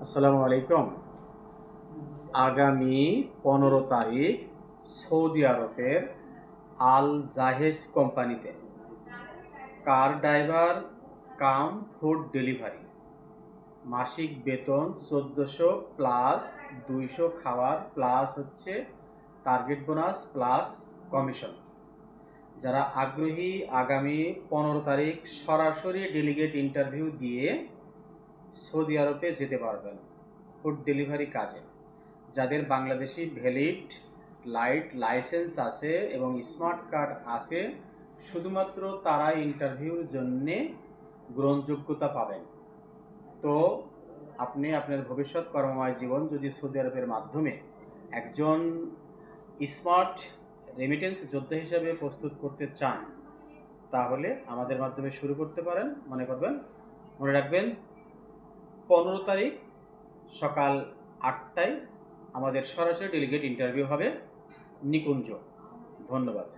আসসালামু আলাইকুম। আগামী 15 তারিখ সৌদি আরবের আল জাহেজ কোম্পানিতে কার ড্রাইভার কাম ফুড ডেলিভারি, মাসিক বেতন 1400 প্লাস 200 খাওয়ার plus target bonus plus commission. যারা আগ্রহী আগামী 15 তারিখ সরাসরি ডেলিগেট ইন্টারভিউ দিয়ে সৌদি আরবে যেতে পারবেন ফুড ডেলিভারি কাজে। যাদের বাংলাদেশি ভ্যালিড লাইট লাইসেন্স আছে এবং স্মার্ট কার্ড আছে, শুধুমাত্র তারা ইন্টারভিউর জন্যে গ্রহণযোগ্যতা পাবেন। তো আপনি আপনার ভবিষ্যৎ কর্মময় জীবন যদি সৌদি আরবের মাধ্যমে একজন স্মার্ট রেমিটেন্স যোদ্ধা হিসেবে প্রস্তুত করতে চান, তাহলে আমাদের মাধ্যমে শুরু করতে পারেন। মনে রাখবেন 15 তারিখ সকাল 8টায় আমাদের সরাসরি ডেলিগেট ইন্টারভিউ হবে নিকুঞ্জ। ধন্যবাদ।